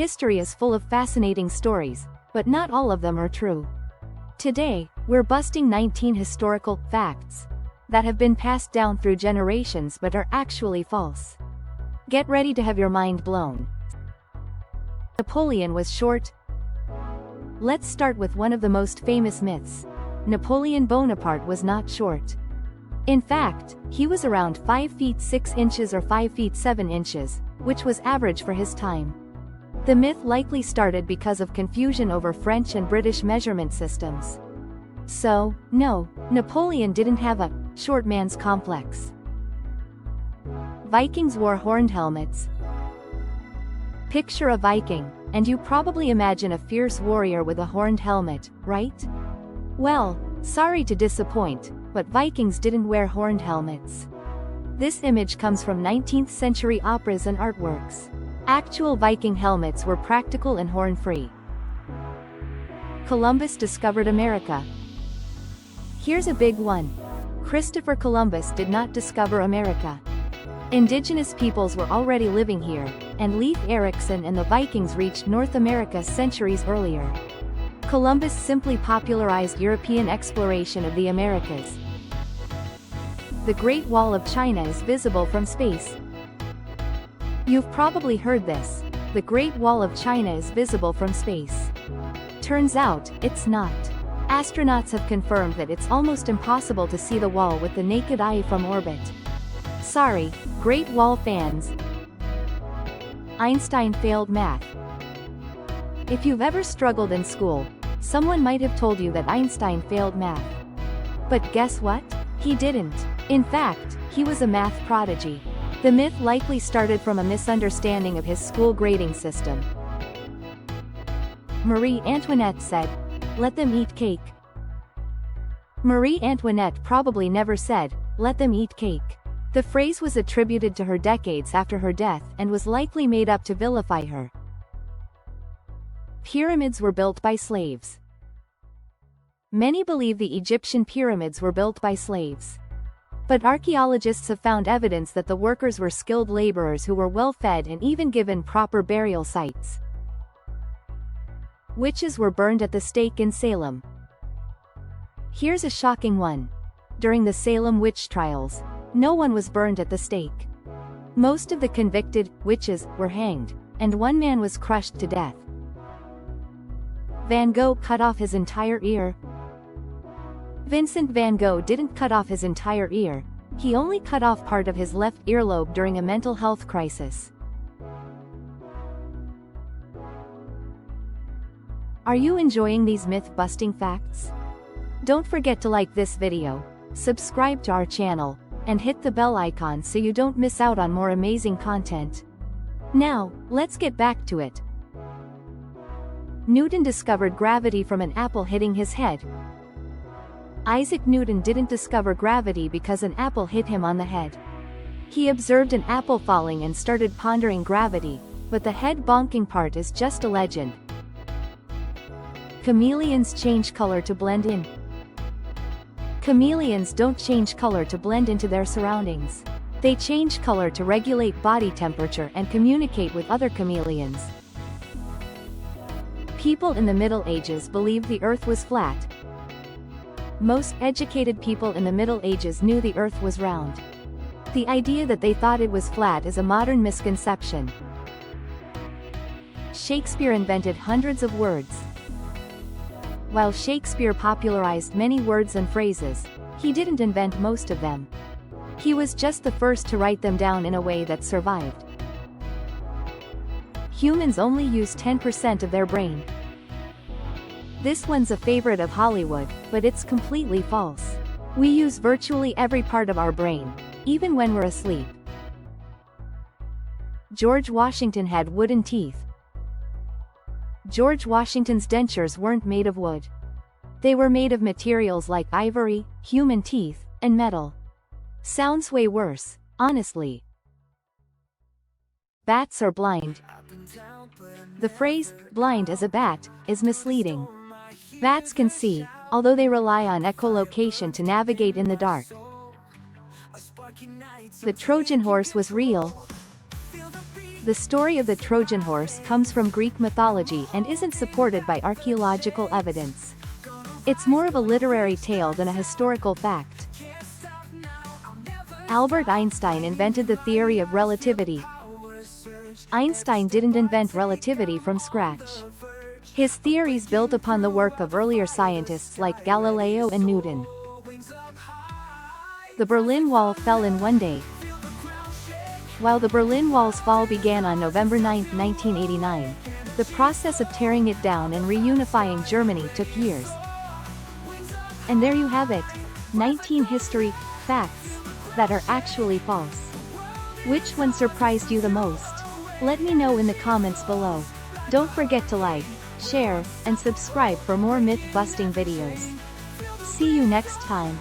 History is full of fascinating stories, but not all of them are true. Today, we're busting 19 historical facts that have been passed down through generations but are actually false. Get ready to have your mind blown. Napoleon was short. Let's start with one of the most famous myths. Napoleon Bonaparte was not short. In fact, he was around 5 feet 6 inches or 5 feet 7 inches, which was average for his time. The myth likely started because of confusion over French and British measurement systems. So, no, Napoleon didn't have a short man's complex. Vikings wore horned helmets. Picture a Viking, and you probably imagine a fierce warrior with a horned helmet, right? Well, sorry to disappoint, but Vikings didn't wear horned helmets. This image comes from 19th century operas and artworks. Actual Viking helmets were practical and horn-free. Columbus discovered America. Here's a big one. Christopher Columbus did not discover America. Indigenous peoples were already living here, and Leif Erikson and the Vikings reached North America centuries earlier. Columbus simply popularized European exploration of the Americas. The Great Wall of China is visible from space. You've probably heard this. The Great Wall of China is visible from space. Turns out, it's not. Astronauts have confirmed that it's almost impossible to see the wall with the naked eye from orbit. Sorry, Great Wall fans. Einstein failed math. If you've ever struggled in school, someone might have told you that Einstein failed math. But guess what? He didn't. In fact, he was a math prodigy. The myth likely started from a misunderstanding of his school grading system. Marie Antoinette said, "Let them eat cake." Marie Antoinette probably never said, "Let them eat cake." The phrase was attributed to her decades after her death and was likely made up to vilify her. Pyramids were built by slaves. Many believe the Egyptian pyramids were built by slaves. But archaeologists have found evidence that the workers were skilled laborers who were well-fed and even given proper burial sites. Witches were burned at the stake in Salem. Here's a shocking one. During the Salem witch trials, no one was burned at the stake. Most of the convicted witches were hanged, and one man was crushed to death. Van Gogh cut off his entire ear. Vincent van Gogh didn't cut off his entire ear, he only cut off part of his left earlobe during a mental health crisis. Are you enjoying these myth-busting facts? Don't forget to like this video, subscribe to our channel, and hit the bell icon so you don't miss out on more amazing content. Now, let's get back to it. Newton discovered gravity from an apple hitting his head. Isaac Newton didn't discover gravity because an apple hit him on the head. He observed an apple falling and started pondering gravity, but the head bonking part is just a legend. Chameleons change color to blend in. Chameleons don't change color to blend into their surroundings. They change color to regulate body temperature and communicate with other chameleons. People in the Middle Ages believed the Earth was flat. Most educated people in the Middle Ages knew the Earth was round. The idea that they thought it was flat is a modern misconception. Shakespeare invented hundreds of words. While Shakespeare popularized many words and phrases, he didn't invent most of them. He was just the first to write them down in a way that survived. Humans only use 10% of their brain. This one's a favorite of Hollywood, but it's completely false. We use virtually every part of our brain, even when we're asleep. George Washington had wooden teeth. George Washington's dentures weren't made of wood. They were made of materials like ivory, human teeth, and metal. Sounds way worse, honestly. Bats are blind. The phrase, blind as a bat, is misleading. Bats can see, although they rely on echolocation to navigate in the dark. The Trojan horse was real. The story of the Trojan horse comes from Greek mythology and isn't supported by archaeological evidence. It's more of a literary tale than a historical fact. Albert Einstein invented the theory of relativity. Einstein didn't invent relativity from scratch. His theories built upon the work of earlier scientists like Galileo and Newton. The Berlin Wall fell in one day. While the Berlin Wall's fall began on November 9, 1989, the process of tearing it down and reunifying Germany took years. And there you have it, 19 history facts that are actually false. Which one surprised you the most? Let me know in the comments below. Don't forget to like, share, and subscribe for more myth-busting videos. See you next time.